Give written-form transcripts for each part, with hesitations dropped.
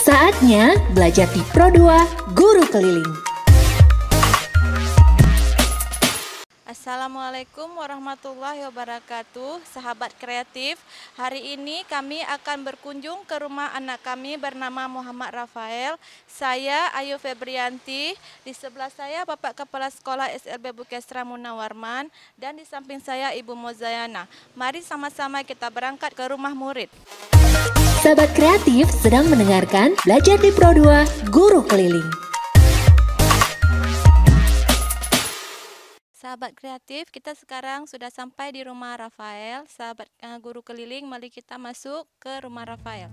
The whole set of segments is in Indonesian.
Saatnya belajar di Pro2 Guru Keliling. Assalamualaikum warahmatullahi wabarakatuh, sahabat kreatif. Hari ini kami akan berkunjung ke rumah anak kami bernama Muhammad Rafael. Saya Ayu Febrianti, di sebelah saya Bapak Kepala Sekolah SLB Bukestra Munawarman, dan di samping saya Ibu Mozayana. Mari sama-sama kita berangkat ke rumah murid. Sahabat kreatif sedang mendengarkan Belajar di Pro2 Guru Keliling. Sahabat kreatif, kita sekarang sudah sampai di rumah Rafael. Sahabat guru keliling, mari kita masuk ke rumah Rafael.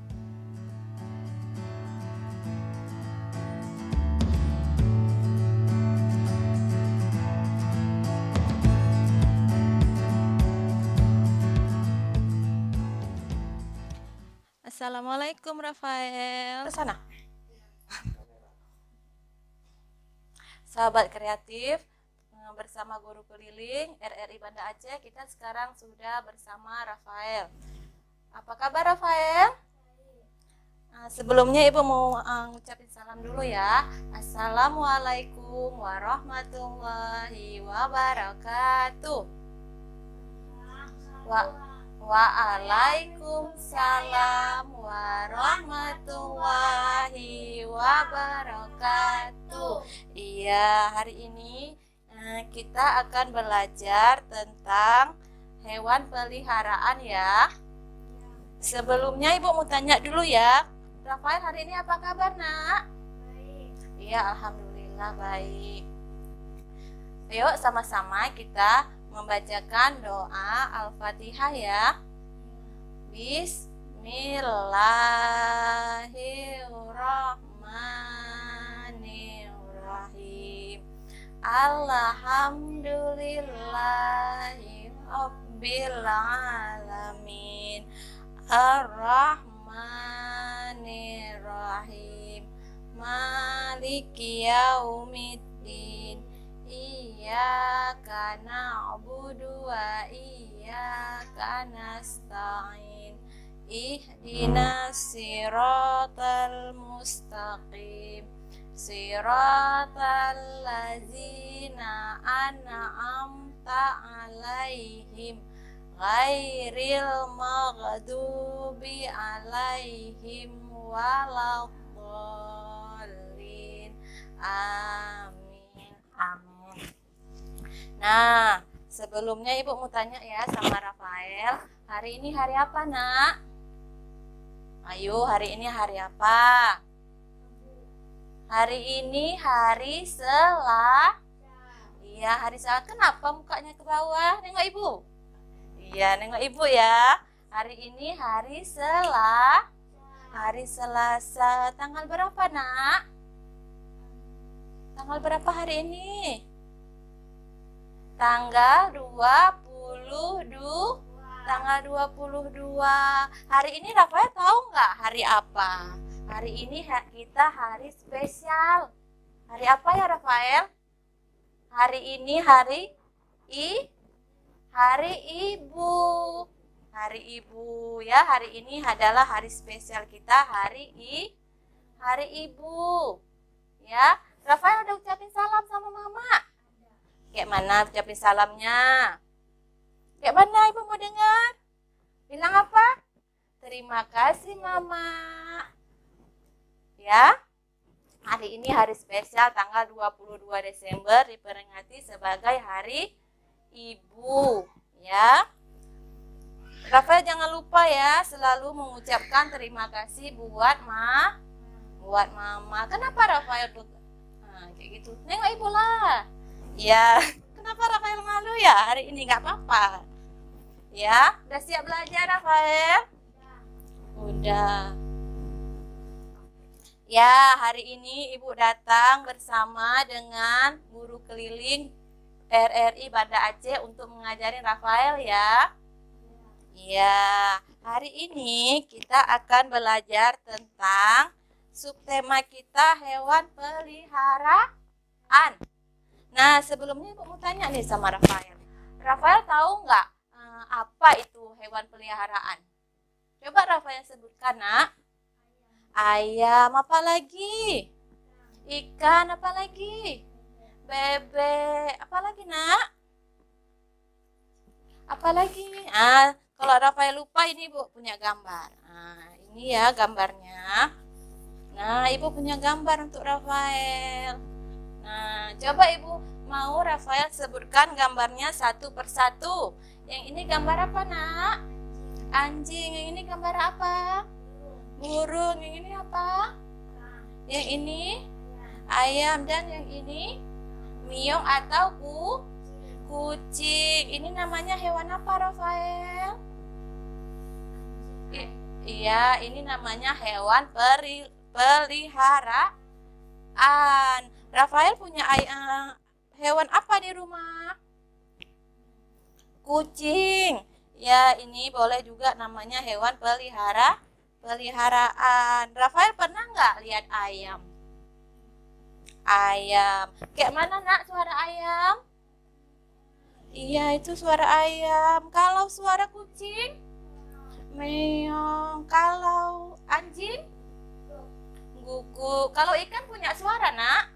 Assalamualaikum Rafael. Ke sana. Sahabat kreatif, bersama guru keliling RRI Banda Aceh, kita sekarang sudah bersama Rafael. Apa kabar Rafael? Sebelumnya Ibu mau ngucapin salam dulu ya. Assalamualaikum warahmatullahi wabarakatuh. Waalaikumsalam warahmatullahi wabarakatuh. Iya, hari ini kita akan belajar tentang hewan peliharaan ya. Sebelumnya Ibu mau tanya dulu ya, Rafael hari ini apa kabar nak? Baik. Iya, alhamdulillah baik. Ayo sama-sama kita membacakan doa Al-Fatihah ya. Bismillahirrahmanirrahim. Alhamdulillahi rabbil alamin. Ar-Rahmanir-Rahim. Maliki yaumiddin. Iyyaka na'budu wa iyyaka nasta'in. Ihdinas siratal mustaqim. Siratal ladzina an'amta 'alaihim ghairil maghdubi 'alaihim waladdallin. Amin. Amin. Nah, sebelumnya Ibu mau tanya ya sama Rafael, hari ini hari apa nak? Ayo, hari ini hari apa? Hari ini hari Selasa. Iya, hari Selasa. Kenapa mukanya ke bawah? Nengok Ibu. Iya, nengok Ibu ya. Hari ini hari Selasa. Hari Selasa. Tanggal berapa nak? Tanggal berapa hari ini? Tanggal 22. Tanggal 22. Hari ini Rafael tahu nggak hari apa? Hari ini kita hari spesial. Hari apa ya Rafael? Hari ini hari Ibu. Hari Ibu ya. Hari ini adalah hari spesial kita, hari Ibu. Ya. Rafael udah ucapin salam sama Mama? Kayak mana ucapin salamnya? Kayak mana Ibu mau dengar? Bilang apa? Terima kasih Mama. Ya, hari ini hari spesial tanggal 22 Desember diperingati sebagai Hari Ibu. Ya, Rafael jangan lupa ya selalu mengucapkan terima kasih buat Mama. Kenapa Rafael tuh kayak gitu? Nengok Ibu lah. Ya, kenapa Rafael malu ya hari ini? Nggak apa-apa. Ya, udah siap belajar Rafael? Udah. Ya, hari ini Ibu datang bersama dengan guru keliling RRI Banda Aceh untuk mengajarin Rafael ya. Ya, hari ini kita akan belajar tentang subtema kita hewan peliharaan. Nah, sebelumnya Ibu mau tanya nih sama Rafael. Rafael tahu nggak apa itu hewan peliharaan? Coba Rafael sebutkan nak. ayam, apa lagi? Ikan, apa lagi? Bebek, apa lagi nak? Apa lagi? Kalau Rafael lupa ini Ibu punya gambar. Ini ya gambarnya. Nah, Ibu punya gambar untuk Rafael. Nah, coba Ibu mau Rafael sebutkan gambarnya satu persatu. Yang ini gambar apa nak? Anjing. Yang ini gambar apa? Burung. Yang ini apa? Yang ini ayam. Dan yang ini miong atau kucing. Ini namanya hewan apa Rafael? Iya, ini namanya hewan peliharaan. Rafael punya hewan apa di rumah? Kucing. Ya, ini boleh juga namanya hewan peliharaan. Rafael pernah nggak lihat ayam? Ayam. Kayak mana nak suara ayam? Iya, itu suara ayam. Kalau suara kucing? Meong. Kalau anjing? Gugu. Kalau ikan punya suara, nak?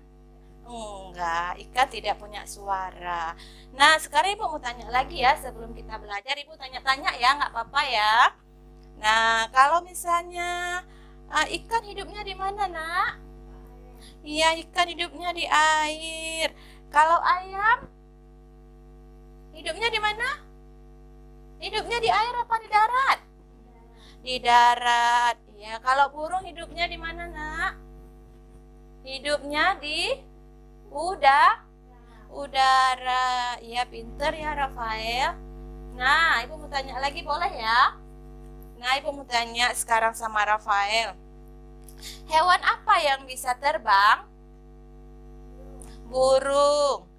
Enggak, ikan tidak punya suara. Nah, sekarang Ibu mau tanya lagi ya. Sebelum kita belajar, Ibu tanya-tanya ya, nggak apa-apa ya. Nah, kalau misalnya ikan hidupnya di mana, nak? Iya, ikan hidupnya di air. Kalau ayam hidupnya di mana? Hidupnya di air apa di darat? Di darat. Ya, kalau burung hidupnya di mana, nak? Hidupnya di udara. Iya, pinter ya Rafael. Nah, Ibu mau tanya lagi boleh ya? Nah, Ibu mau tanya sekarang sama Rafael. Hewan apa yang bisa terbang? Burung.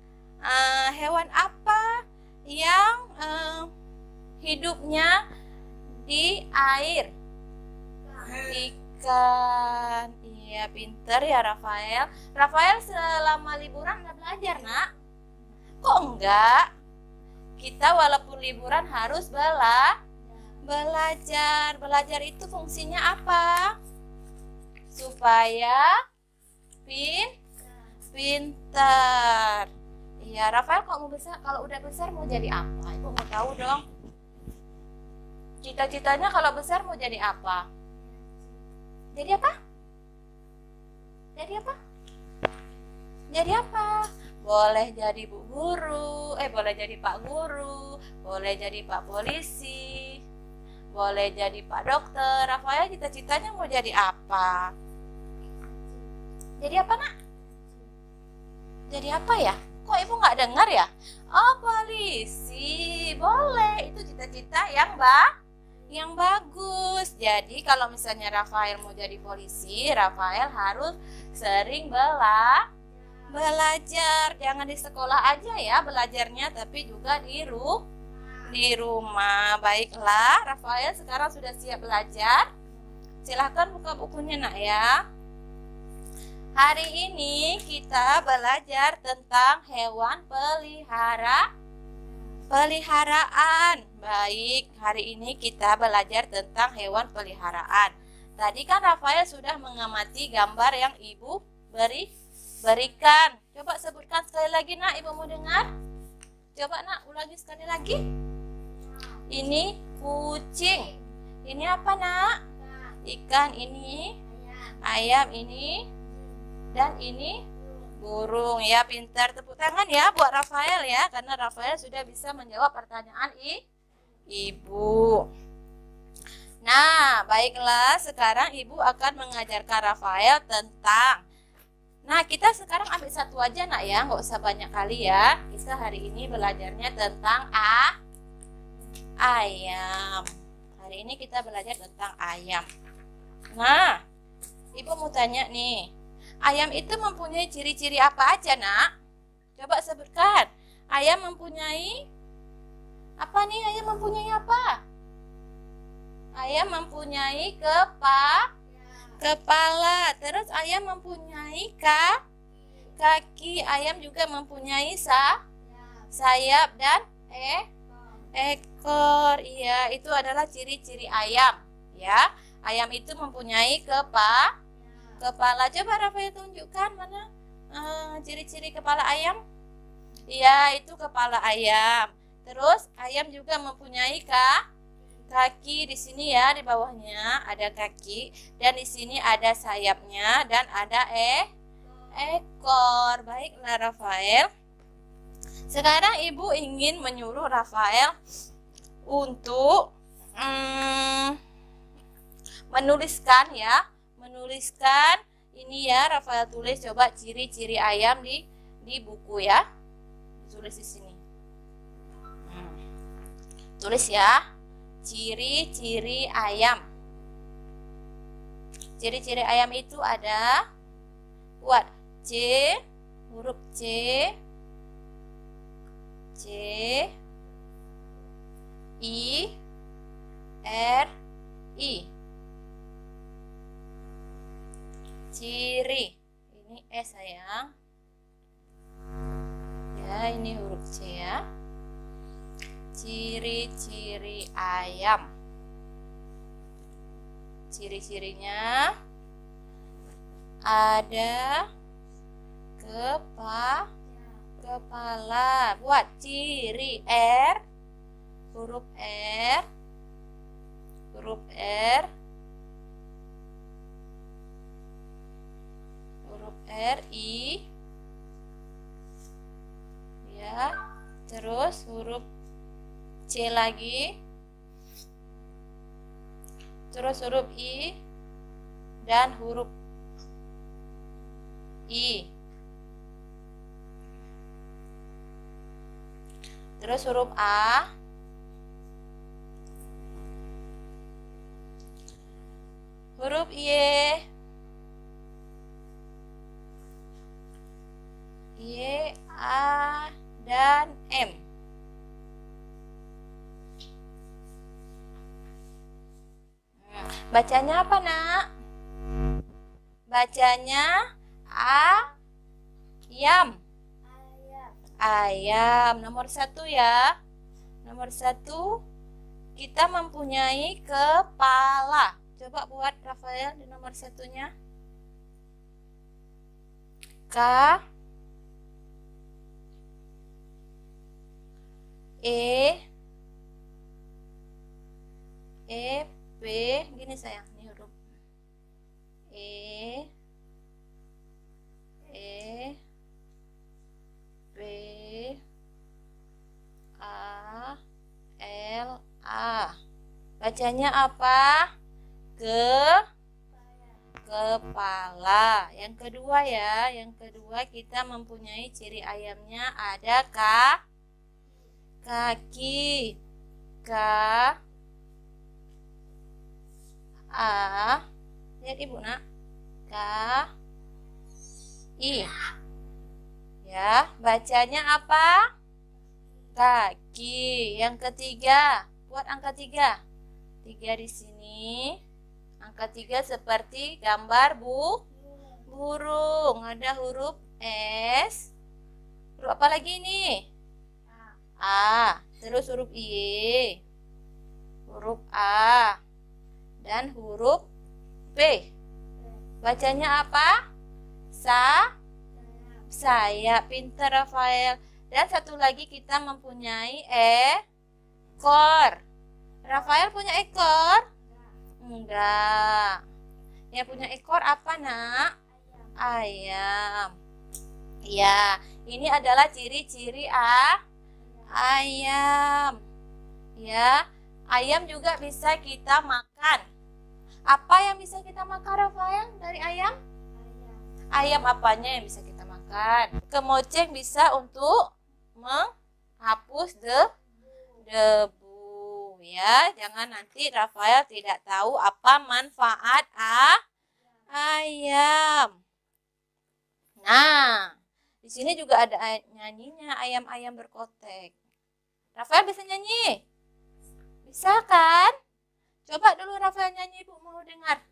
Hewan apa yang hidupnya di air? Ikan. Iya, pinter ya Rafael. Rafael selama liburan udah belajar, nak? Kok enggak? Kita walaupun liburan harus belajar. Belajar itu fungsinya apa? Supaya pintar. Iya, Rafael kalau udah besar mau jadi apa? Ibu mau tahu dong. Cita-citanya kalau besar mau jadi apa? Jadi apa? Jadi apa? Jadi apa? Boleh jadi Bu Guru, boleh jadi Pak Guru, boleh jadi Pak Polisi, boleh jadi Pak Dokter. Rafael cita-citanya mau jadi apa? Jadi apa, nak? Jadi apa ya? Kok Ibu nggak dengar ya? Oh, polisi. Boleh, itu cita-cita yang bagus. Jadi kalau misalnya Rafael mau jadi polisi, Rafael harus sering belajar. Jangan di sekolah aja ya belajarnya, tapi juga di rumah. Baiklah, Rafael sekarang sudah siap belajar. Silahkan buka bukunya, nak ya. Hari ini kita belajar tentang hewan peliharaan. Baik, hari ini kita belajar tentang hewan peliharaan. Tadi kan Rafael sudah mengamati gambar yang Ibu berikan. Coba sebutkan sekali lagi, nak. Ibu mau dengar? Coba, nak, ulangi sekali lagi. Ini kucing. Ini apa, nak? Ikan. Ini ayam. Ini dan ini burung. Ya, pintar. Tepuk tangan ya buat Rafael ya, karena Rafael sudah bisa menjawab pertanyaan Ibu. Nah, baiklah, sekarang Ibu akan mengajarkan Rafael tentang. Nah, kita sekarang ambil satu aja, nak ya, nggak usah banyak kali ya. Kita hari ini belajarnya tentang ayam. Hari ini kita belajar tentang ayam. Nah, Ibu mau tanya nih. Ayam itu mempunyai ciri-ciri apa aja, nak? Coba sebutkan. Ayam mempunyai apa nih? Ayam mempunyai apa? Ayam mempunyai kepala. Terus ayam mempunyai kaki. Ayam juga mempunyai sayap dan ekor. Iya, itu adalah ciri-ciri ayam. Ya, Ayam itu mempunyai kepala. Coba Rafael tunjukkan mana ciri-ciri kepala ayam. Iya, itu kepala ayam. Terus ayam juga mempunyai kaki di sini ya, di bawahnya ada kaki dan di sini ada sayapnya dan ada ekor. Baiklah Rafael. Sekarang Ibu ingin menyuruh Rafael untuk menuliskan ya, menuliskan ini ya. Rafael tulis coba ciri-ciri ayam di buku ya. Tulis di sini. Tulis ya. Ciri-ciri ayam. Ciri-ciri ayam itu ada buat huruf C, I, R, I. Ciri. Ini S sayang. Ya, ini huruf C ya. Ciri-ciri ayam. Ciri-cirinya ada kepala. Buat ciri R, huruf R, huruf R, huruf R, I, ya. Terus huruf C lagi, terus huruf I dan huruf I. Terus huruf A, huruf Y, A, dan M. Bacanya apa, Nak? Bacanya ayam. Ayam. Nomor 1 ya. Nomor 1, kita mempunyai kepala. Coba buat Rafael di nomor 1-nya. P, gini sayang, ini huruf P, A, L, A. Bacanya apa? Kepala. Yang kedua ya, yang kedua kita mempunyai ciri ayamnya ada kaki. Lihat Ibu Nak. I. Ya, bacanya apa? Kaki. Yang ketiga, buat angka 3. 3 di sini. Angka 3 seperti gambar burung. Ada huruf S. Huruf apa lagi ini? A. Terus huruf I. Huruf A. Dan huruf B. Bacanya apa? Sayap. Pintar Rafael. Dan satu lagi kita mempunyai ekor. Rafael punya ekor? Enggak. Yang punya ekor apa, Nak? Ayam. Ya, ini adalah ciri-ciri ayam. Ya, ayam juga bisa kita makan. Apa yang bisa kita makan, Rafael, dari ayam? Ayam apanya yang bisa kita makan? Kemoceng bisa untuk menghapus debu. Ya, jangan nanti Rafael tidak tahu apa manfaat ayam. Nah, di sini juga ada nyanyinya, ayam-ayam berkotek. Rafael bisa nyanyi? Bisa kan? Coba dulu Rafael nyanyi, Ibu mau dengar.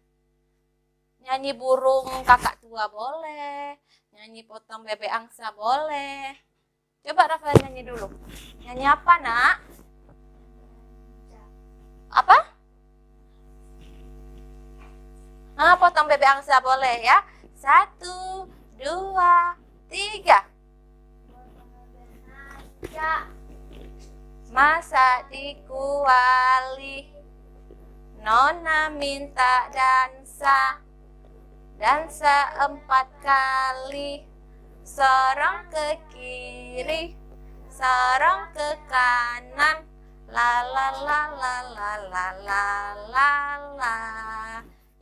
Nyanyi burung kakak tua boleh, nyanyi potong bebek angsa boleh. Coba Rafael nyanyi dulu. Nyanyi apa, Nak? Apa? Potong bebek angsa boleh ya. 1, 2, 3. Masak di kuali, Nona minta dansa. Dansa 4 kali, sorong ke kiri, sorong ke kanan, la la la la la la la la la.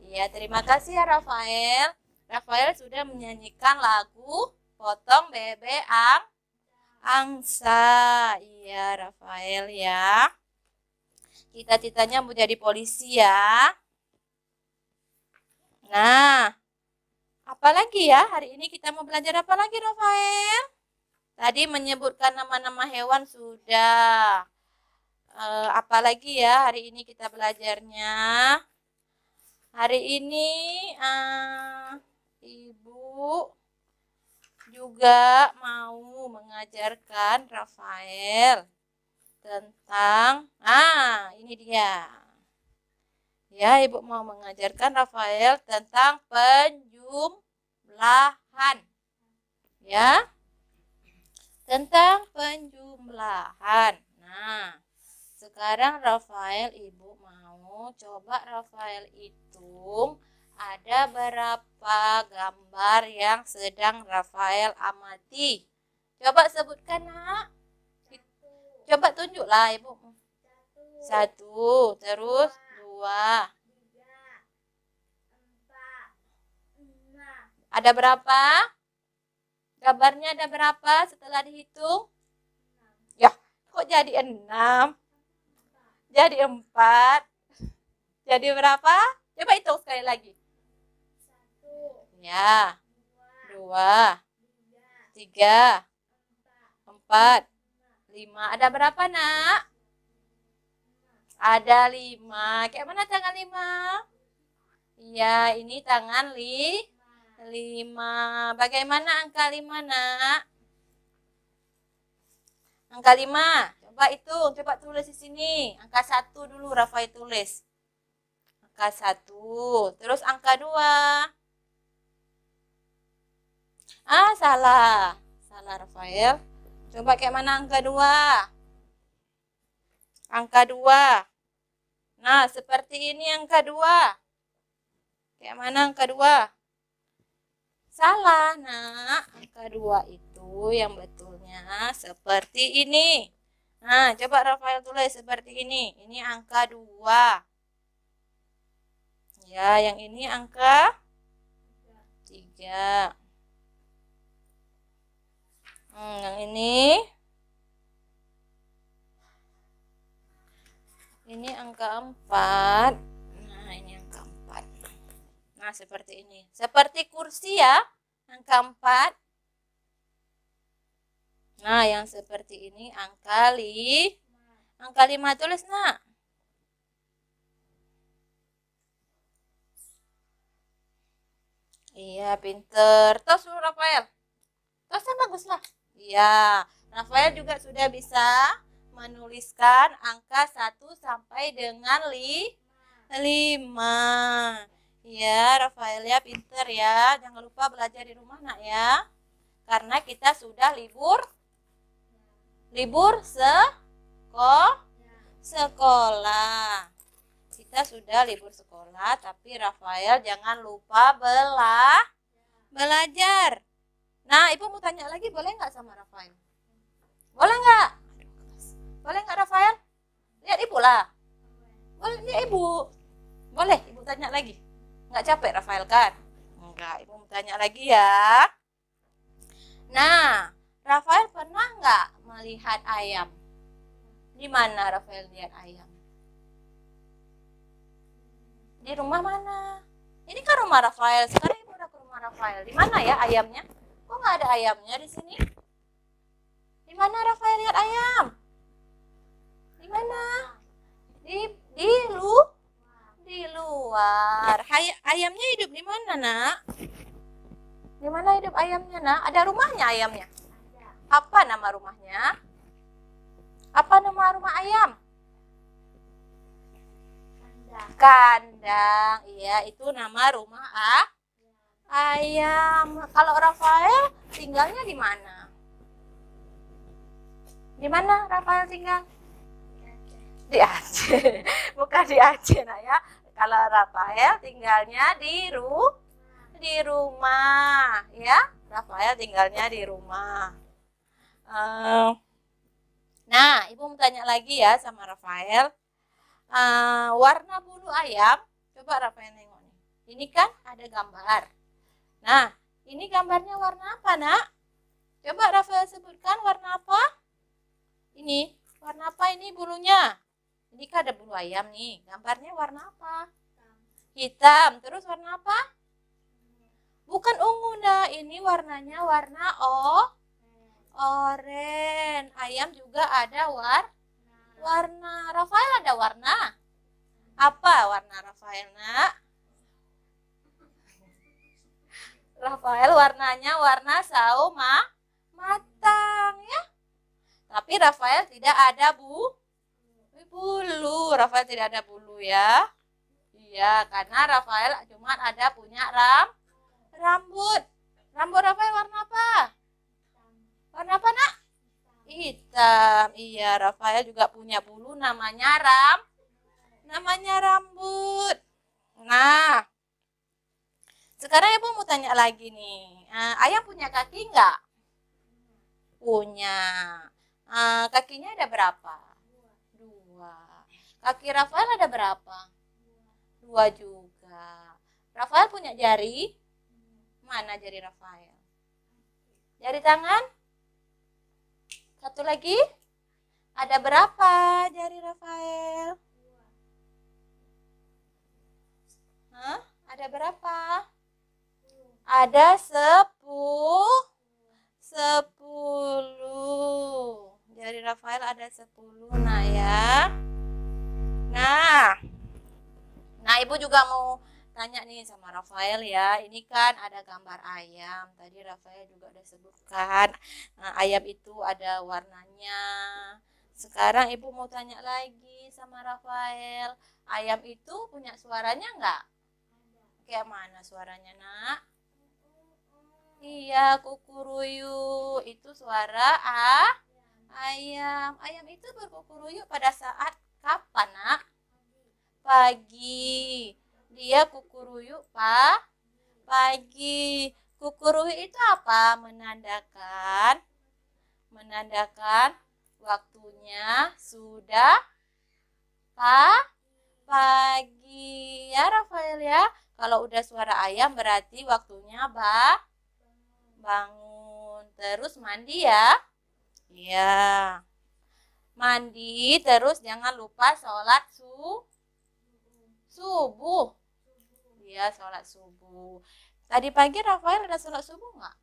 Ya, terima kasih ya Rafael. Rafael sudah menyanyikan lagu Potong Bebek Angsa. Iya Rafael ya. Cita-citanya mau jadi polisi ya. Nah, apalagi ya? Hari ini kita mau belajar apa lagi, Rafael? Tadi menyebutkan nama-nama hewan sudah. Apalagi ya hari ini kita belajarnya? Hari ini Ibu juga mau mengajarkan Rafael tentang, ini dia. Ya, Ibu mau mengajarkan Rafael tentang penjumlahan. Ya, tentang penjumlahan. Nah, sekarang Rafael, Ibu mau coba Rafael hitung ada berapa gambar yang sedang Rafael amati. Coba sebutkan, Nak. Coba tunjuklah, Ibu. 1, terus 2. Ada berapa? Gambarnya ada berapa setelah dihitung? Ya, kok jadi 6? Jadi 4. Jadi berapa? Coba hitung sekali lagi. 1. Ya. 2. 3. 4. 5. Ada berapa, Nak? Ada 5. Kayak mana tangan 5? Iya, ini tangan 5. Bagaimana angka 5, Nak? Angka 5. Coba hitung, coba tulis di sini. Angka 1 dulu Rafael tulis. Angka 1. Terus angka 2. Salah. Salah Rafael. Coba kayak mana angka 2? Angka 2. Nah, seperti ini angka 2. Kayak mana angka 2? Salah, Nak. Angka 2 itu yang betulnya seperti ini. Nah, coba Rafael tulis seperti ini. Ini angka 2. Ya, yang ini angka 3. Yang ini angka 4. Nah, ini angka 4. Nah, seperti ini. Seperti kursi ya, angka 4. Nah, yang seperti ini angka 5 tulis, Nak. Iya, pinter. Tos dulu Rafael. Tosnya bagus lah. Iya, Rafael juga sudah bisa menuliskan angka 1 sampai dengan 5. Ya, Rafael ya pinter ya. Jangan lupa belajar di rumah, Nak ya. Karena kita sudah libur sekolah. Kita sudah libur sekolah, tapi Rafael jangan lupa belajar. Nah, Ibu mau tanya lagi, boleh nggak sama Rafael? Boleh nggak? Boleh nggak Rafael? Lihat Ibu lah. Boleh lihat Ibu. Boleh, Ibu tanya lagi. Nggak capek Rafael kan? Enggak, Ibu mau tanya lagi ya. Nah, Rafael pernah nggak melihat ayam? Di mana Rafael lihat ayam? Di rumah mana? Ini kan rumah Rafael. Sekarang Ibu udah ke rumah Rafael. Di mana ya ayamnya? Kok nggak ada ayamnya di sini? Di mana Rafael lihat ayam? Di mana? Di luar. Ayamnya hidup di mana, Nak? Di mana hidup ayamnya, Nak? Ada rumahnya ayamnya? Apa nama rumahnya? Apa nama rumah ayam? Kandang. Iya, itu nama rumah ayam. Kalau Rafael tinggalnya di mana? Di mana Rafael tinggal? Di Aceh. Bukan di Aceh, nak ya. Kalau Rafael tinggalnya di rumah, ya. Rafael tinggalnya di rumah. Nah, Ibu mau tanya lagi ya sama Rafael. Warna bulu ayam, coba Rafael nengok nih. Ini kan ada gambar. Nah, ini gambarnya warna apa, nak? Coba Rafael sebutkan warna apa? Ini, warna apa ini bulunya? Ini kan ada bulu ayam nih. Gambarnya warna apa? Hitam. Terus warna apa? Bukan ungu, nah. Ini warnanya warna oranye. Ayam juga ada warna. Rafael ada warna. Apa warna Rafael, nak? Rafael warnanya warna sawo matang, ya. Tapi Rafael tidak ada bulu. Rafael tidak ada bulu, ya. Iya, karena Rafael cuma ada punya rambut. Rambut Rafael warna apa? Warna apa, nak? Hitam. Iya, Rafael juga punya bulu namanya rambut. Nah, sekarang Ibu mau tanya lagi nih. Ayam punya kaki enggak? Punya. Kakinya ada berapa? 2. Kaki Rafael ada berapa? 2 juga. Rafael punya jari? Mana jari Rafael? Jari tangan? Satu lagi? Ada berapa jari Rafael? Hah? Ada berapa? Ada 10. Jari Rafael ada 10, nah ya. Nah, Ibu juga mau tanya nih sama Rafael ya. Ini kan ada gambar ayam. Tadi Rafael juga udah sebutkan. Nah, ayam itu ada warnanya. Sekarang Ibu mau tanya lagi sama Rafael. Ayam itu punya suaranya enggak? Kayak mana suaranya, nak? Iya, kukuruyu. Itu suara ayam. Ayam itu berkukuruyu pada saat kapan, nak? Pagi. Dia kukuruyu pagi. Kukuruyu itu apa? Menandakan waktunya sudah pagi. Ya Rafael ya. Kalau udah suara ayam berarti waktunya bangun. Terus mandi ya. Ya. Mandi terus jangan lupa sholat subuh. Ya, sholat subuh. Tadi pagi Rafael ada sholat subuh nggak?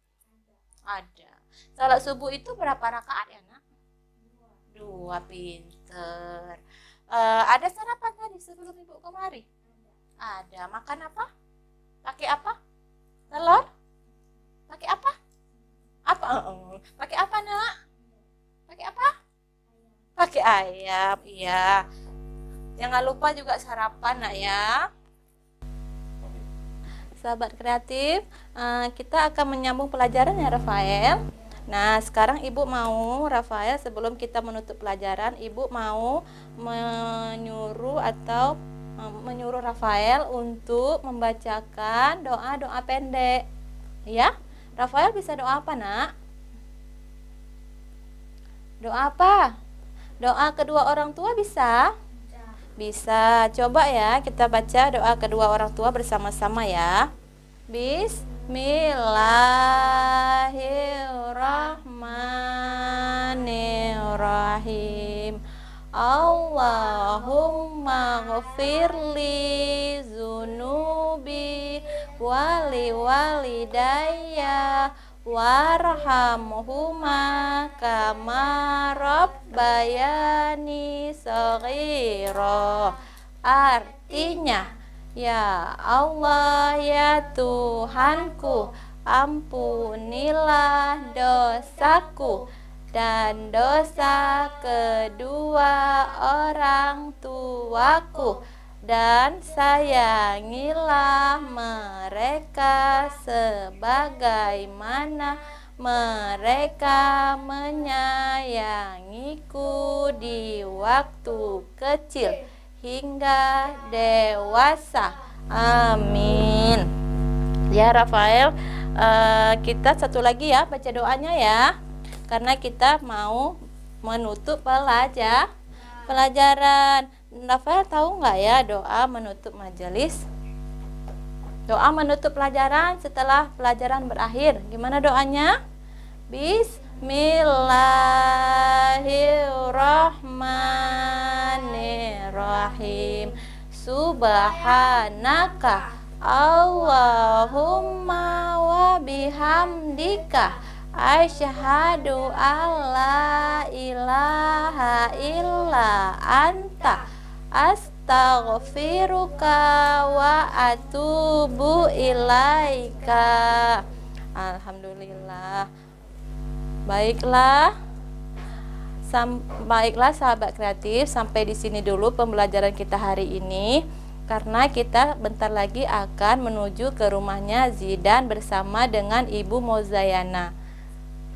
Ada. Sholat subuh itu berapa rakaat ya, nak? 2, pinter. Ada sarapan tadi sebelum Ibu kemari? Ada. Makan apa? Pakai apa? Telur? Pakai apa? Pakai apa, nak? Pakai apa? Pakai ayam, iya. Jangan lupa juga sarapan, nak ya. Sahabat kreatif, kita akan menyambung pelajaran ya Rafael. Nah, sekarang Ibu mau Rafael sebelum kita menutup pelajaran, Ibu mau menyuruh Rafael untuk membacakan doa-doa pendek. Ya, Rafael bisa doa apa, nak? Doa apa? Doa kedua orang tua bisa? Bisa. Coba ya kita baca doa kedua orang tua bersama-sama ya. Bismillahirrahmanirrahim. Allahumma ghafirli zunubi wali walidayya warhamhuma kama rabbayani shaghira. Artinya, ya Allah ya Tuhanku, ampunilah dosaku dan dosa kedua orang tuaku dan sayangilah mereka sebagaimana mereka menyayangiku di waktu kecil hingga dewasa. Amin. Ya Rafael, kita satu lagi ya baca doanya ya, karena kita mau menutup pelajaran. Rafael tahu nggak ya doa menutup majelis? Doa menutup pelajaran setelah pelajaran berakhir. Gimana doanya? Bismillahirrahmanirrahim. Subhanaka Allahumma wa bihamdika asyhadu alla ilaha illa anta astaghfiruka wa atubu ilaika. Alhamdulillah. Baiklah sahabat kreatif, sampai di sini dulu pembelajaran kita hari ini, karena kita bentar lagi akan menuju ke rumahnya Zidan bersama dengan Ibu Mozayana.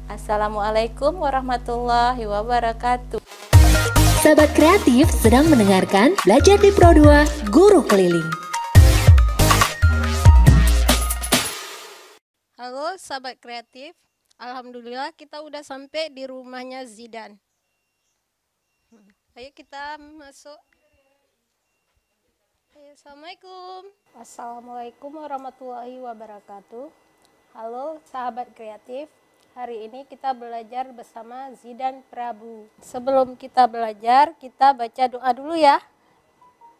Assalamualaikum warahmatullahi wabarakatuh. Sahabat kreatif sedang mendengarkan Belajar di Pro 2 Guru Keliling. Halo sahabat kreatif, alhamdulillah kita udah sampai di rumahnya Zidan. Ayo kita masuk. Assalamualaikum. Assalamualaikum warahmatullahi wabarakatuh. Halo sahabat kreatif, hari ini kita belajar bersama Zidan Prabu. Sebelum kita belajar, kita baca doa dulu ya.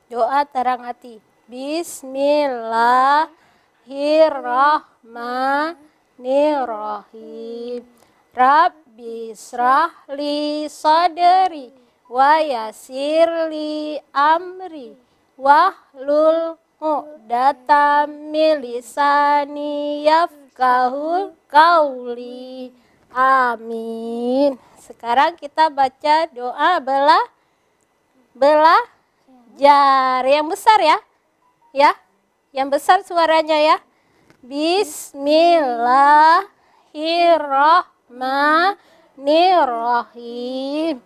Doa terang hati. Bismillahirrahmanirrahim. Rabbi shrah li sadri wa yassir li amri wahlul 'uqdatam min lisani yafqahul qauli. Amin. Sekarang kita baca doa belajar yang besar ya. Ya. Yang besar suaranya ya. Bismillahirrahmanirrahim.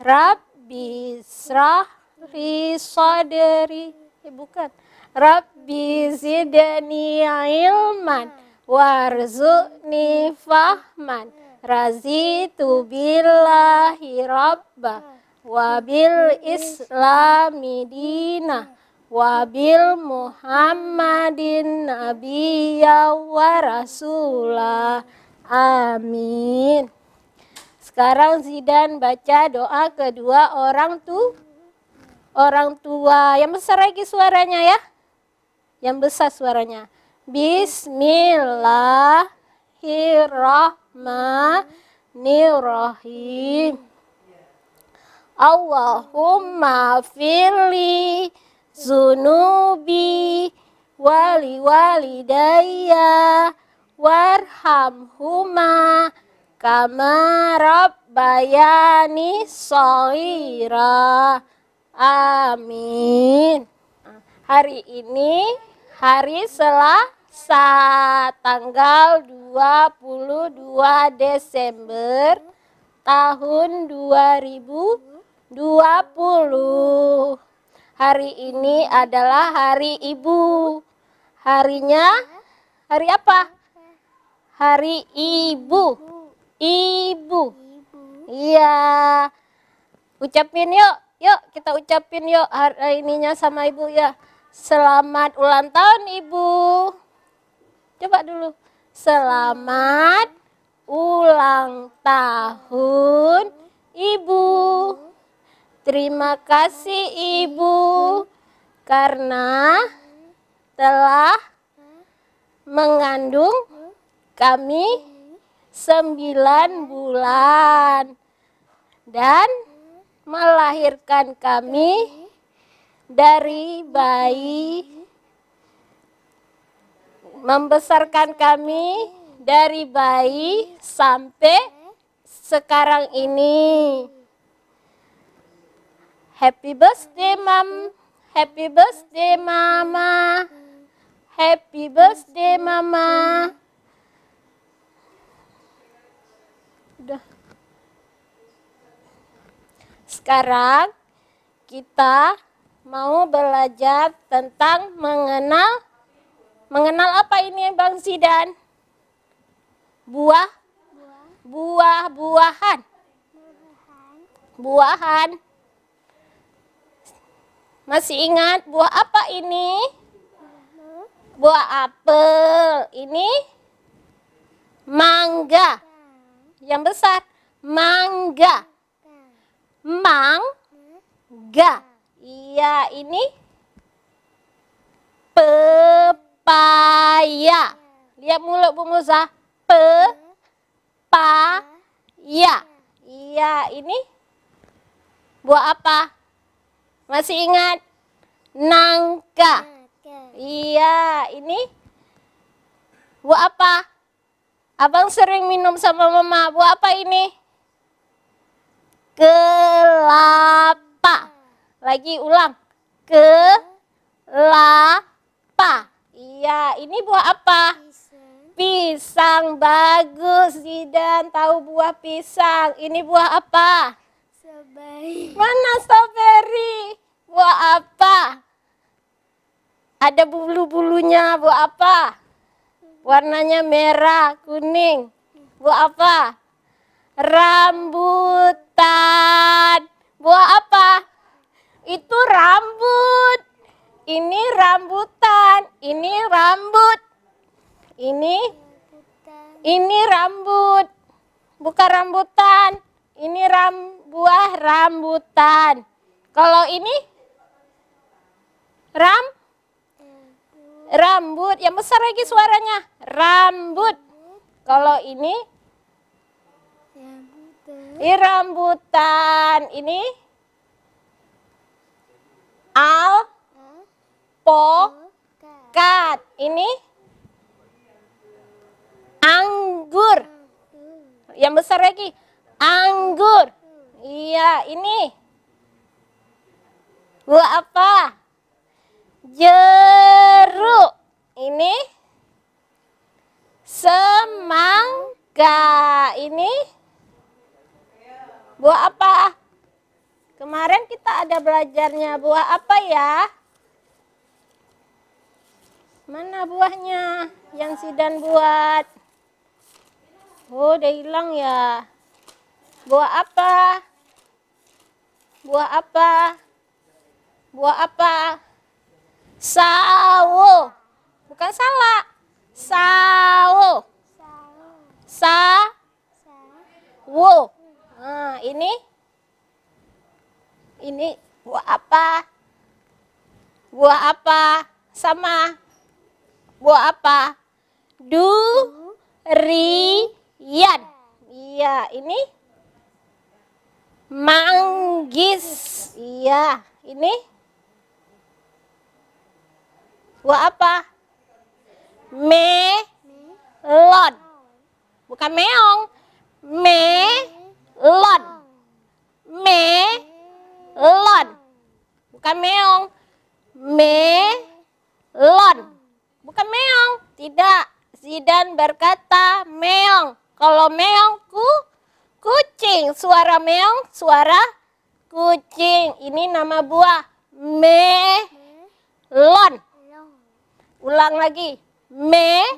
Rabbi shrah li sadri. Bukan. Rabbi zidni ilman warzuqni fahman. Razitu billahi rabba wa bil islami dina wa bil muhammadin nabiyya wa rasulah. Amin. Sekarang Zidan baca doa kedua orang tua. Yang besar lagi suaranya ya. Yang besar suaranya. Bismillahirrahmanirrahim. Allahumma firli zunubi wali walidayya warhamhuma kama rabbayani shaghira. Amin. Hari ini hari Selasa tanggal 22 Desember tahun 2020. Hari ini adalah hari Ibu. Harinya hari apa? Hari Ibu. Ibu. Iya. Ucapin yuk. Yuk kita ucapin yuk hari ininya sama Ibu ya. Selamat ulang tahun Ibu. Coba dulu. Selamat ulang tahun Ibu. Terima kasih Ibu karena telah mengandung kami 9 bulan dan melahirkan kami dari bayi, membesarkan kami dari bayi sampai sekarang ini. Happy birthday Mom, Happy birthday mama. Happy birthday mama. Udah. Sekarang kita mau belajar tentang mengenal apa ini Bang Zidan? Buahan. Masih ingat buah apa ini? Buah apel. Ini mangga. Yang besar, mangga. Mangga. Iya, ini pepaya. Lihat mulut Bu Musa. Pepaya. Iya, ini buah apa? Masih ingat? Nangka. Iya, ini buah apa? Abang sering minum sama mama. Buah apa ini? Kelapa. Lagi ulang. Kelapa. Iya, ini buah apa? Pisang. Bagus, Zidan tahu buah pisang. Ini buah apa? Mana strawberry? Buah apa? Ada bulu-bulunya. Buah apa? Warnanya merah, kuning. Buah apa? Rambutan. Buah apa? Itu rambut. Ini rambutan. Ini rambut. Ini rambut. Bukan rambutan. Ini buah rambutan. Kalau ini rambut. Yang besar lagi suaranya. Rambut. Kalau ini rambutan. Ini alpokat. Ini anggur. Yang besar lagi. Anggur. Iya, ini buah apa? Jeruk. Ini semangka. Ini buah apa? Kemarin kita ada belajarnya. Buah apa ya? Mana buahnya yang Zidan buat? Oh, udah hilang ya. Buah apa? Buah apa? Buah apa? Sawo. Bukan salah. Sawo. Sawo. Nah, ini buah apa? Buah apa? Sama. Buah apa? Durian. Iya, ini manggis. Iya, ini buah apa? Melon. Bukan meong. Melon. Melon. Bukan meong. Melon. Bukan meong. Tidak. Zidan berkata meong. Kalau meong kucing. Suara meong, suara kucing. Ini nama buah. Melon. Ulang lagi. Melon.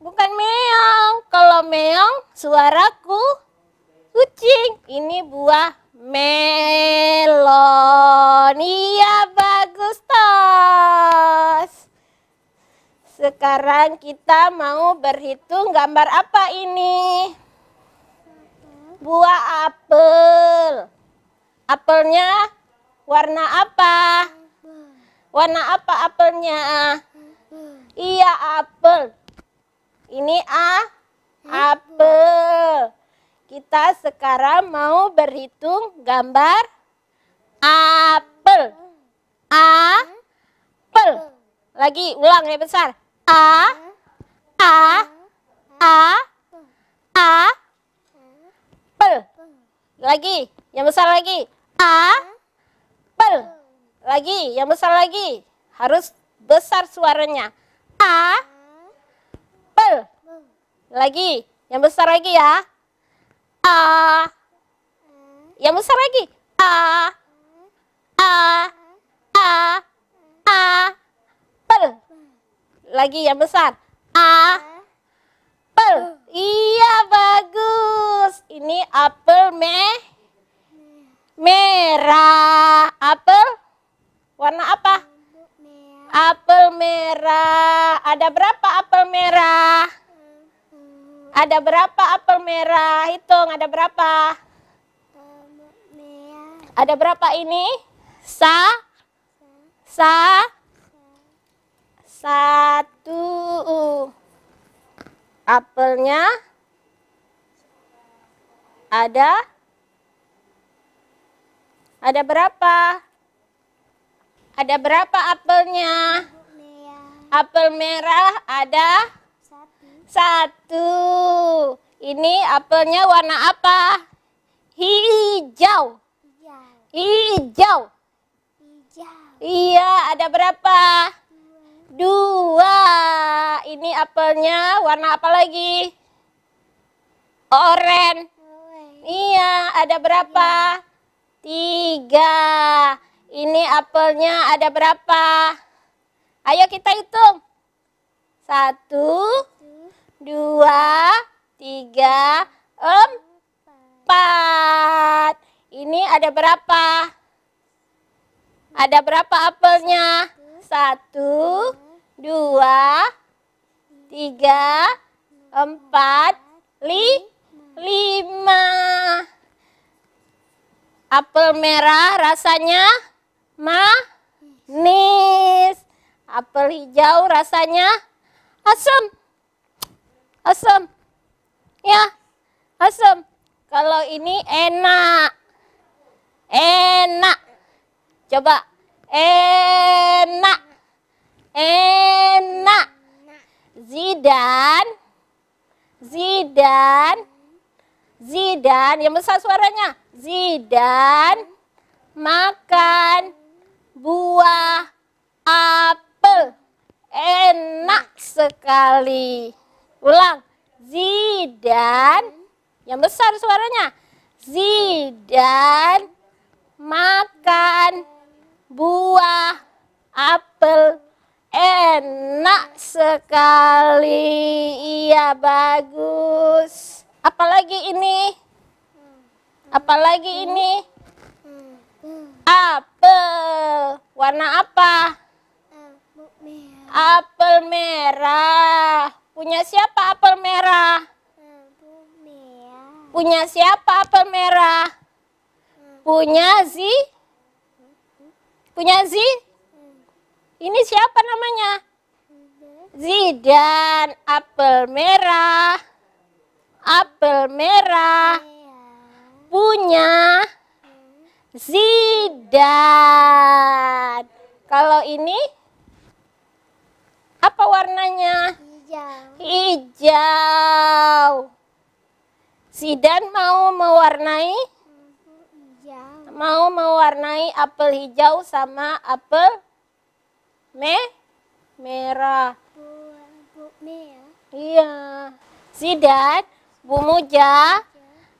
Bukan meong. Kalau meong, suara kucing. Ini buah melon. Iya, bagus, Tos. Sekarang kita mau berhitung gambar apa ini? Buah apel. Apelnya warna apa? Warna apa apelnya? Iya, apel. Ini apel. Kita sekarang mau berhitung gambar apel. Apel. Lagi, ulang ya besar. Apel. Lagi, yang besar lagi. Apel. Lagi, yang besar lagi. Harus besar suaranya. Apel. Lagi, yang besar lagi ya. Yang besar lagi. Apel. Lagi yang besar. Apel. Iya, bagus. Ini apel merah. Apel warna apa? Apel merah. Ada berapa apel merah? Ada berapa apel merah? Hitung, ada berapa? Ada berapa ini? Satu. Apelnya ada berapa? Ada berapa apelnya? Apel merah ada satu. Ini apelnya warna apa? Hijau. Hijau. Iya, ada berapa? Dua. Ini apelnya warna apa lagi? Oranye. Iya, ada berapa? Tiga. Ini apelnya ada berapa? Ayo kita hitung. 1, 2, 3, 4. Ini ada berapa? Ada berapa apelnya? 1, 2, 3, 4, 5. Apel merah rasanya manis. Apel hijau rasanya asam. Asam. Ya, asam. Kalau ini enak. Enak. Coba. Enak. Enak. Zidan. Yang besar suaranya. Zidan makan buah apel. Enak sekali. Ulang. Zidan. Yang besar suaranya. Zidan makan buah apel. Enak sekali. Iya, bagus. Apalagi ini? Apalagi ini? Apel. Warna apa? Apel merah. Punya siapa apel merah? Punya siapa apel merah? Punya Punya Ini siapa namanya? Zidan. Apel merah. Apel merah. Punya Zidan. Kalau ini apa warnanya? Hijau. Zidan mau mewarnai apel hijau sama apel merah. Iya. Zidan, Bu Muja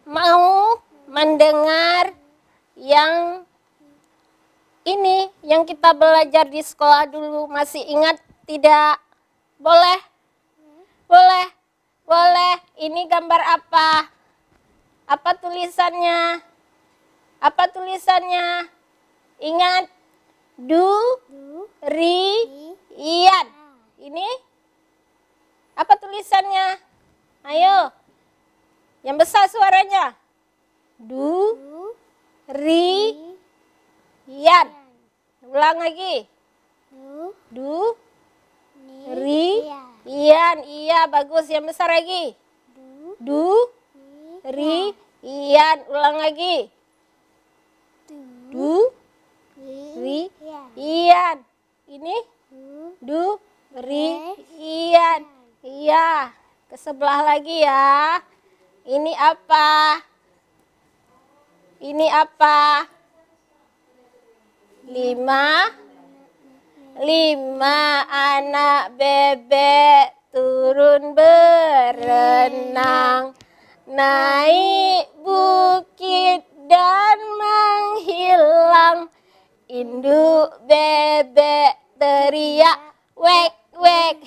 mau mendengar yang ini yang kita belajar di sekolah dulu. Masih ingat tidak? Boleh? Boleh? Boleh. Ini gambar apa? Apa tulisannya? Apa tulisannya? Ingat? Durian. Ini apa tulisannya? Ayo. Yang besar suaranya. Durian. Ulang lagi. Durian. Iya, bagus. Yang besar lagi. Durian. Ulang lagi. Durian. Ini durian. Iya. Ke sebelah lagi ya. Ini apa? Ini apa? Lima anak bebek turun berenang, naik bukit dan menghilang. Induk bebek teriak wek wek,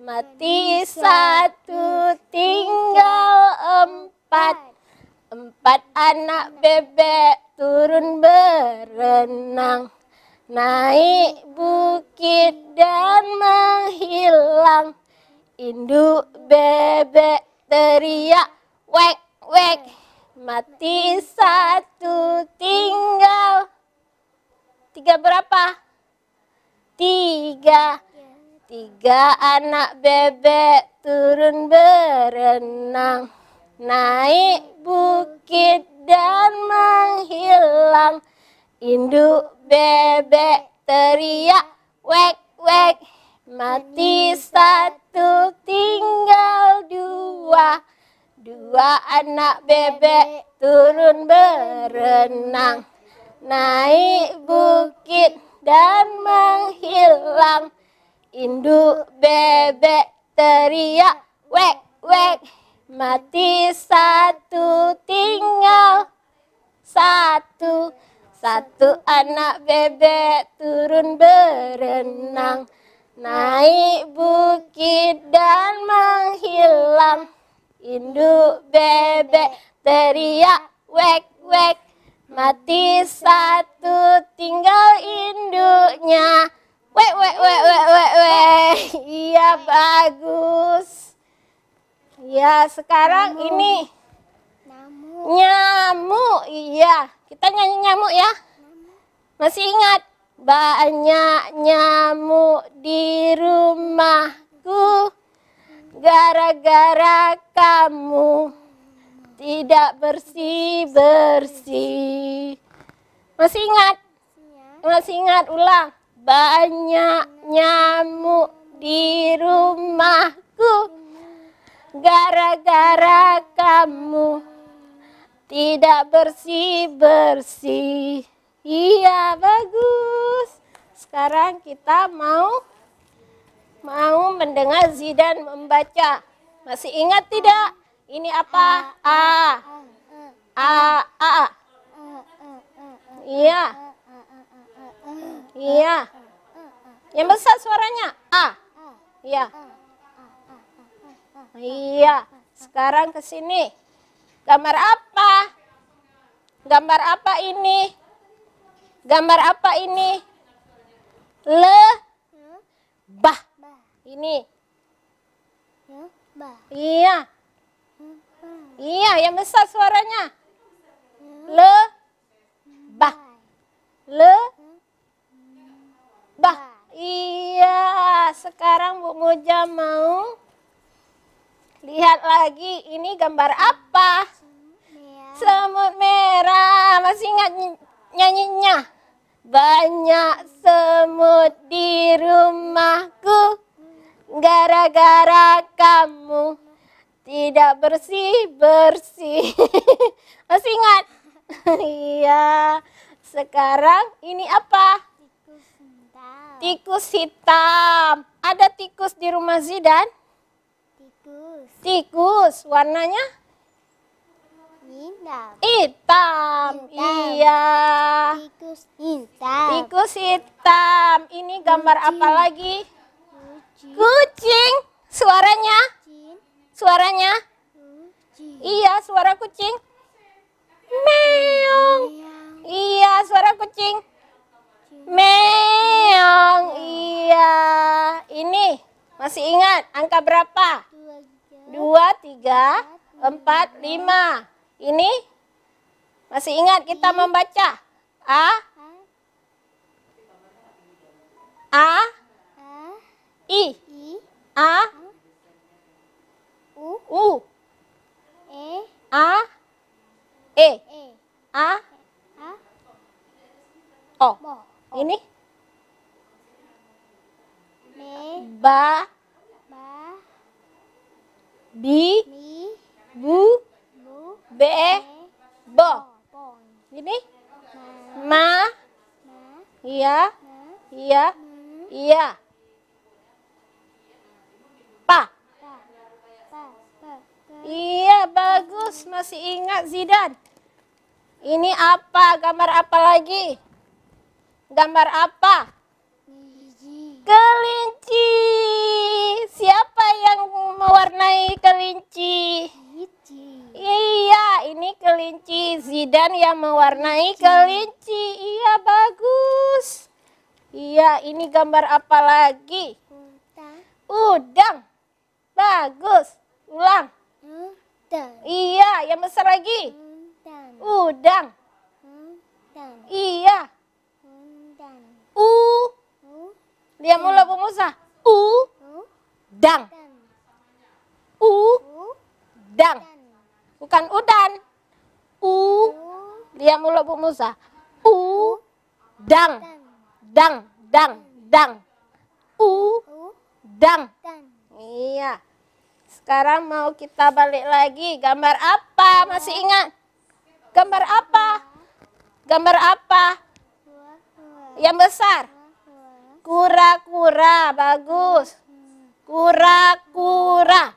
mati satu tinggal empat. Empat anak bebek turun berenang, naik bukit dan menghilang. Induk bebek teriak wek wek, mati satu tinggal. Tiga berapa? Tiga. Tiga anak bebek turun berenang, naik bukit dan menghilang. Induk bebek teriak wek wek, mati satu tinggal dua. Dua anak bebek turun berenang, naik bukit dan menghilang. Induk bebek teriak wek wek, mati satu tinggal satu. Satu anak bebek turun berenang, naik bukit dan menghilang. Induk bebek teriak wek wek, mati satu tinggal induknya. Wek wek wek wek wek wek. Iya, bagus. Ya, sekarang ini nyamuk. Iya, kita nyanyi nyamuk ya. Masih ingat? Banyak nyamuk di rumahku, gara-gara kamu tidak bersih-bersih. Masih ingat? Masih ingat? Ulang. Banyak nyamuk di rumahku, gara-gara kamu tidak bersih-bersih. Iya, bagus. Sekarang kita mau mendengar Zidan membaca. Masih ingat tidak? Ini apa? A. Iya. Iya. Yang besar suaranya A. Iya. Iya. Sekarang ke sini. Gambar apa? Gambar apa ini? Gambar apa ini? Lebah. Ini. Iya. Iya, yang besar suaranya. Lebah. Lebah. Iya, sekarang Bu Moja mau lihat lagi. Ini gambar apa? Semut merah. Masih ingat nyanyinya? Banyak semut di rumahku, gara-gara kamu tidak bersih-bersih. Masih ingat? Iya. Sekarang ini apa? Tikus hitam. Ada tikus di rumah Zidan? Tikus. Warnanya? Hitam. Iya. Tikus hitam. Ini gambar apa lagi? Kucing. Suaranya? Suaranya? Iya, suara kucing. Meong. Iya, suara kucing. Meong. Iya. Ini masih ingat angka berapa? 2, 3, 4, 5. Ini masih ingat kita membaca? A, I, A, U, A, E, A, O. Ini ba, bi, bu, be, bo. Ini ma, iya, Iya. Iya. Pa. Iya, bagus. Masih ingat Zidan. Ini apa? Gambar apa lagi? Gambar apa? Kelinci. Siapa yang mewarnai kelinci? Iya, ini kelinci. Zidan yang mewarnai kelinci. Iya, bagus. Iya, ini gambar apa lagi? Udang. Bagus. Ulang. Iya, yang besar lagi. Udang. Iya. Lihat mula Bu Musa. Dang. Dang. Bukan udan. Lihat mula Bu Musa. Dang. Dang. Dang. Dang. Dang. Iya. Sekarang mau kita balik lagi. Gambar apa? Masih ingat? Gambar apa? Gambar apa? Yang besar. Kura-kura. Bagus. Kura-kura.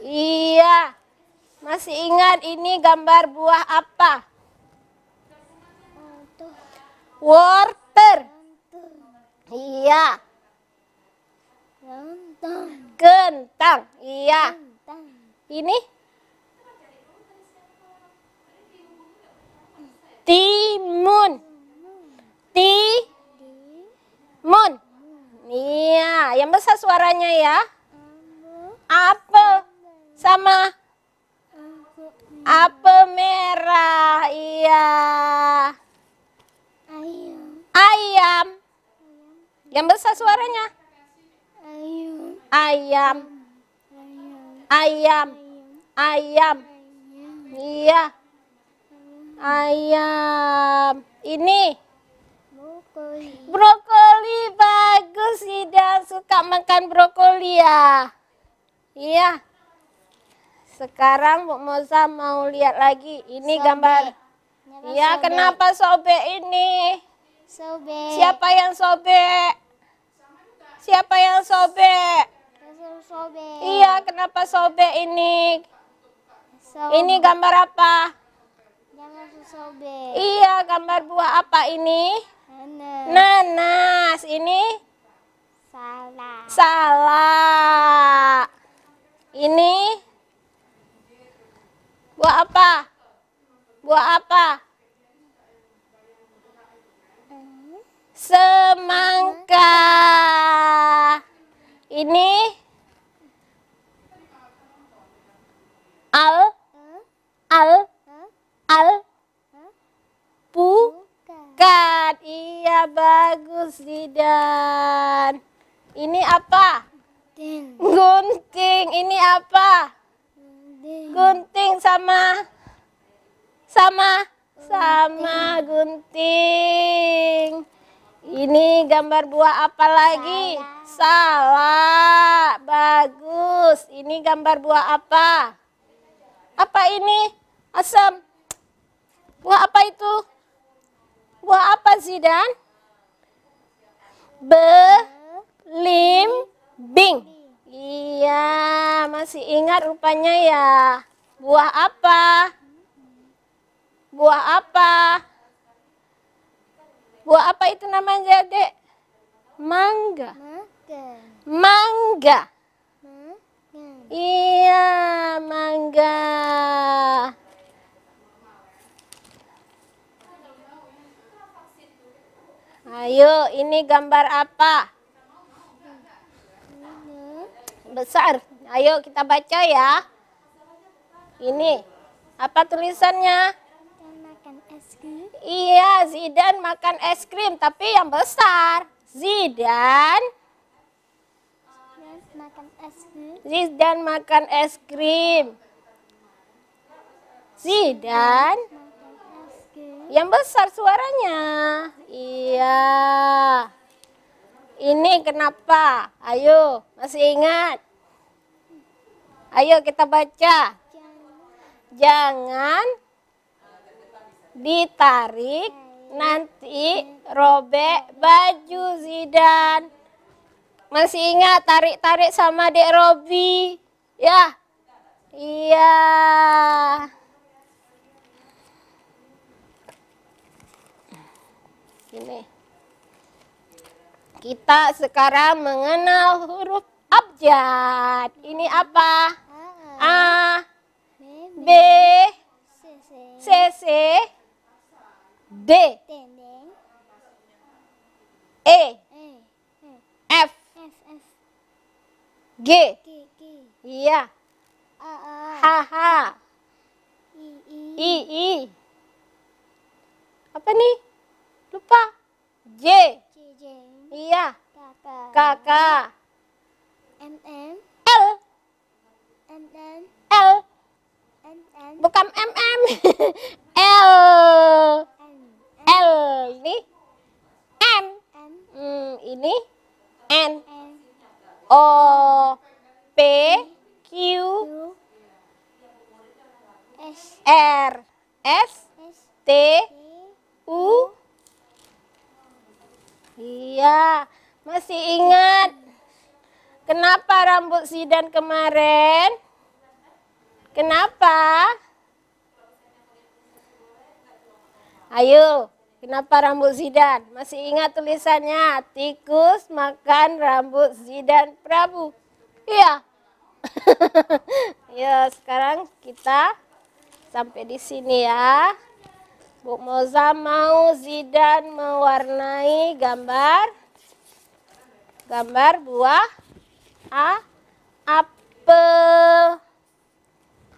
Iya. Masih ingat ini gambar buah apa? Wortel. Iya. Kentang. Iya. Ini timun. Timun. Iya, yang besar suaranya ya. Apel sama apel merah. Iya. Ayam. Yang besar suaranya. Ayam. Ayam. Ayam. Iya. Ayam. Ini brokoli. Bagus, Ida suka makan brokoli ya. Iya. Sekarang Bu Moza mau lihat lagi. Ini gambar. Iya, kenapa sobek ini? Sobek. Siapa yang sobek? Siapa yang sobek? Sobek. Iya, kenapa sobek ini? Ini gambar apa? Jangan sobek. Iya, gambar buah apa ini? Nanas. Ini? Salah. Salah. Ini? Buah apa? Buah apa? Semangka. Ini? Alpukat. Iya, bagus Zidan. Ini apa? Gunting. Ini apa? Gunting sama gunting. Ini gambar buah apa lagi? Salah. Bagus. Ini gambar buah apa? Apa ini? Asam. Buah apa itu? Buah apa Zidan? Belimbing. Iya, masih ingat rupanya ya. Buah apa? Buah apa? Buah apa itu namanya, Dek? Mangga. Mangga. Iya, mangga. Ayo, ini gambar apa? Besar. Ayo kita baca ya. Ini apa tulisannya? Makan es krim. Iya, Zidan makan es krim, tapi yang besar. Zidan Makan es krim. Zidan makan es krim. Zidan Makan es krim. yang besar suaranya. Iya. Ini kenapa? Ayo, masih ingat? Ayo kita baca. Jangan ditarik nanti robek baju Zidan. Masih ingat tarik-tarik sama Dek Robi? Ya? Iya. Ini. Kita sekarang mengenal huruf abjad. Ini apa? A, B, C, C, D, Dendeng. E, F, G. Iya. H, H, I, I. Apa nih? Lupa. J. Iya. K, L, L. Bukan MM. L. L. Ini M. Ini N. O, P, Q, R, S, T, U. Iya, masih ingat kenapa rambut Zidan kemarin? Kenapa? Ayo, kenapa rambut Zidan? Masih ingat tulisannya? Tikus makan rambut Zidan Prabu. Iya. Ya, sekarang kita sampai di sini ya. Bu Moza mau Zidan mewarnai gambar buah apel.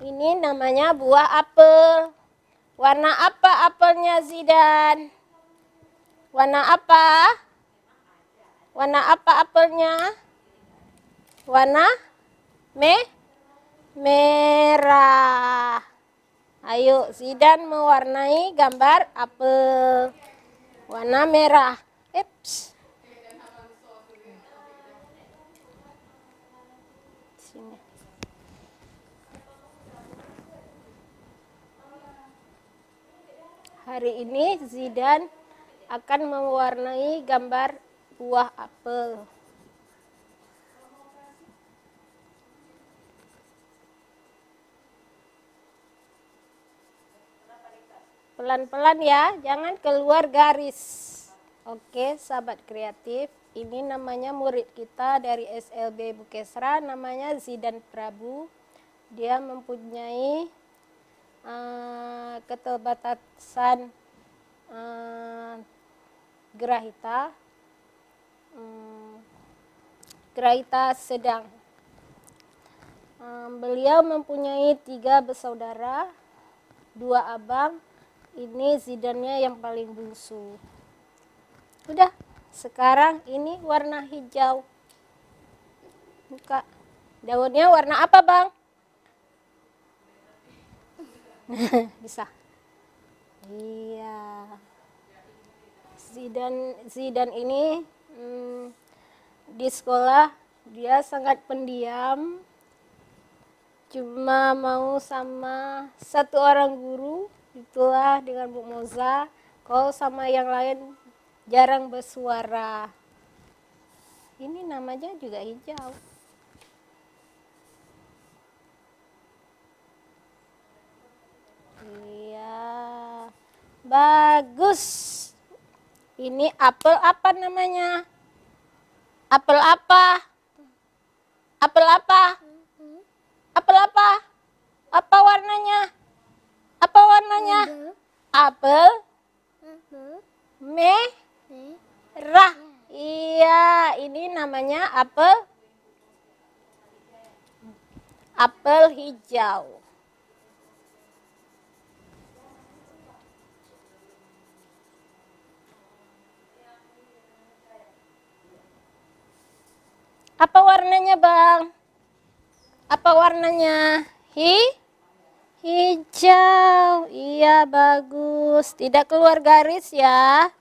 Ini namanya buah apel. Warna apa apelnya Zidan? Warna apa? Warna apa apelnya? Warna merah. Ayo Zidan mewarnai gambar apel warna merah. Eps. Sini. Hari ini Zidan akan mewarnai gambar buah apel. Pelan-pelan ya, jangan keluar garis. Oke, sahabat kreatif, ini namanya murid kita dari SLB Bukesra, namanya Zidan Prabu. Dia mempunyai keterbatasan grahita, grahita sedang. Beliau mempunyai 3 bersaudara, 2 abang. Ini Zidannya yang paling bungsu. Udah, sekarang ini warna hijau. Buka. Daunnya warna apa, Bang? Bisa. Iya. Zidan ini di sekolah dia sangat pendiam. Cuma mau sama 1 orang guru. Itulah dengan Bu Moza, kalau sama yang lain jarang bersuara. Ini namanya juga hijau. Iya, bagus. Ini apel apa namanya? Apel apa? Apel apa? Apel apa? Apa warnanya? Apa warnanya? Apel merah. Iya, ini namanya apel hijau. Apa warnanya, Bang? Apa warnanya? Hijau. Iya, bagus. Tidak keluar garis ya.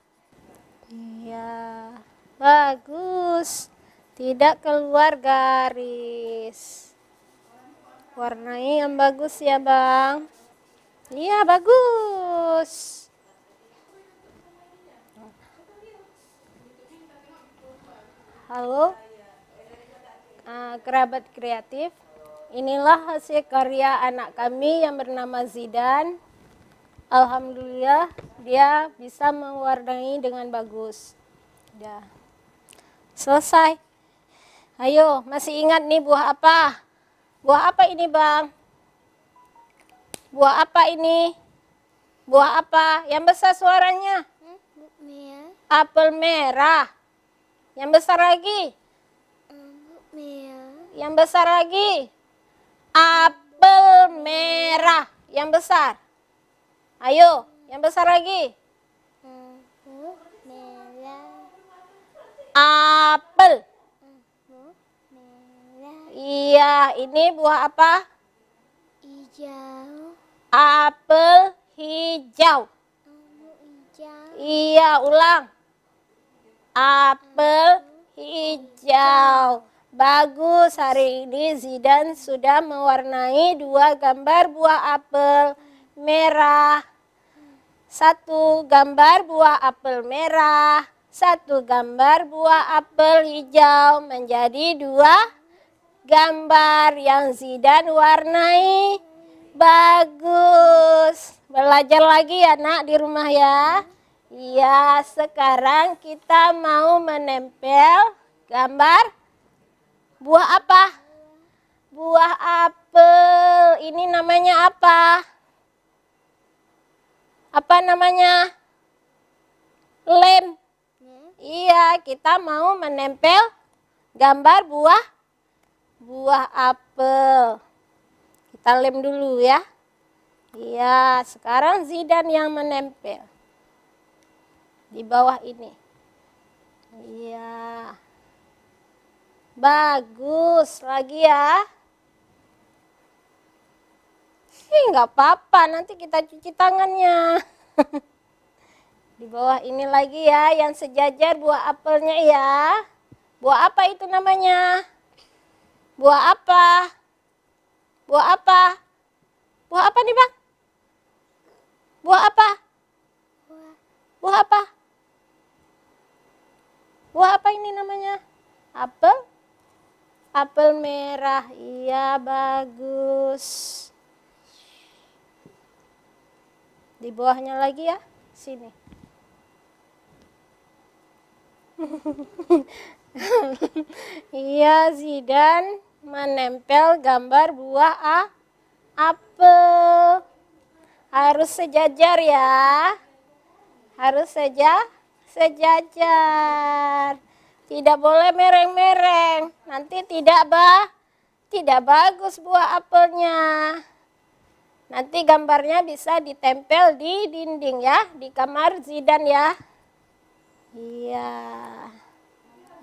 Iya, bagus. Tidak keluar garis. Warnai yang bagus ya, Bang. Iya, bagus. Halo, kerabat kreatif. Inilah hasil karya anak kami yang bernama Zidan. Alhamdulillah, dia bisa mewarnai dengan bagus. Udah. Selesai. Ayo, masih ingat nih buah apa? Buah apa ini, Bang? Buah apa ini? Buah apa? Yang besar suaranya? Merah. Apel merah. Yang besar lagi? Merah. Yang besar lagi? Apel merah. Yang besar. Ayo, yang besar lagi. Merah. Apel. Merah. Iya, ini buah apa? Hijau. Apel hijau. Hijau. Iya, ulang. Apel hijau. Bagus, hari ini Zidan sudah mewarnai 2 gambar buah apel merah. 1 gambar buah apel merah. 1 gambar buah apel hijau menjadi 2 gambar yang Zidan warnai. Bagus. Belajar lagi ya nak di rumah ya. Iya, sekarang kita mau menempel gambar buah apa? Buah apel. Ini namanya apa? Apa namanya? Lem. Iya, kita mau menempel gambar buah apel. Kita lem dulu ya. Iya, sekarang Zidan yang menempel di bawah ini. Iya. Bagus, lagi ya. Nggak apa-apa, nanti kita cuci tangannya. Di bawah ini lagi ya, yang sejajar buah apelnya ya. Buah apa itu namanya? Buah apa? Buah apa? Buah apa nih, Bang? Buah apa? Buah apa? Buah apa ini namanya? Apel? Apel merah. Iya, bagus. Di bawahnya lagi ya. Sini. Iya, Zidan menempel gambar buah apel. Harus sejajar ya. Harus sejajar. Tidak boleh mereng-mereng. Nanti tidak bagus buah apelnya. Nanti gambarnya bisa ditempel di dinding ya, di kamar Zidan ya. Iya.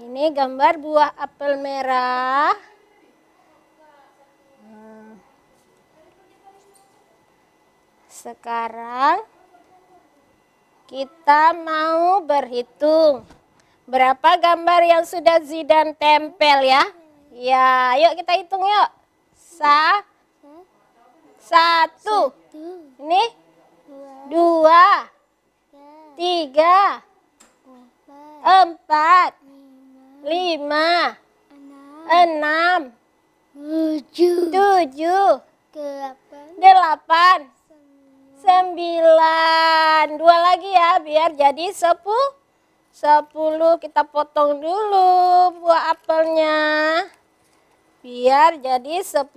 Ini gambar buah apel merah. Sekarang kita mau berhitung berapa gambar yang sudah Zidan tempel ya. Ya, yuk kita hitung yuk. 1. Ini 2, 3, 4, 5, 6, 7, 8, 9. 2 lagi ya, biar jadi 10. Kita potong dulu buah apelnya. Biar jadi 10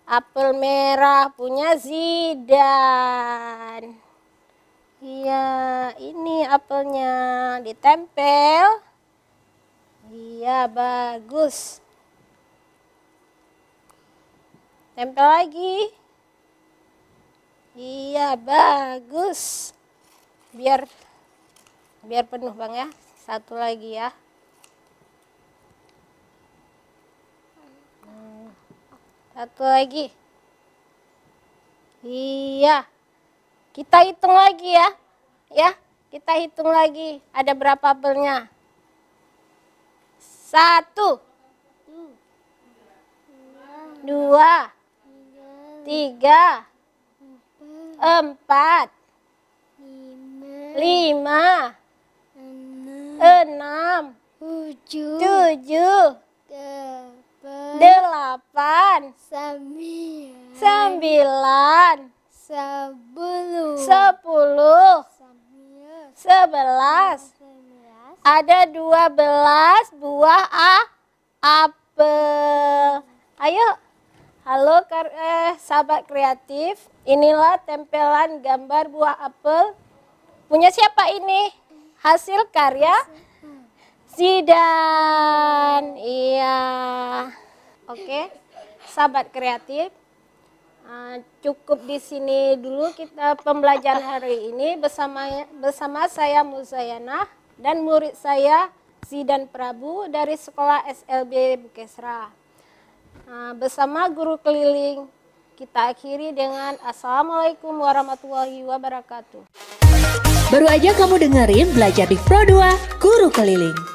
apel merah punya Zidan. Iya, ini apelnya ditempel. Iya, bagus. Tempel lagi. Iya, bagus. Biar penuh Bang ya. 1 lagi ya. Satu lagi. Iya. Kita hitung lagi ya. Ya, kita hitung lagi. Ada berapa apelnya? 1, 2, 3, 4, 5, 6, 7, 7, 8, 9, 9, 10, 10, 11. Ada 12 buah apel. Ayo. Halo sahabat kreatif. Inilah tempelan gambar buah apel. Punya siapa ini? Hasil karya Zidan. Iya. Oke. Sahabat kreatif. Cukup di sini dulu kita pembelajaran hari ini bersama saya Muzayanah dan murid saya Zidan Prabu dari sekolah SLB Bukesra. Bersama guru keliling kita akhiri dengan Assalamualaikum warahmatullahi wabarakatuh. Baru aja kamu dengerin Belajar di Pro 2 Guru Keliling.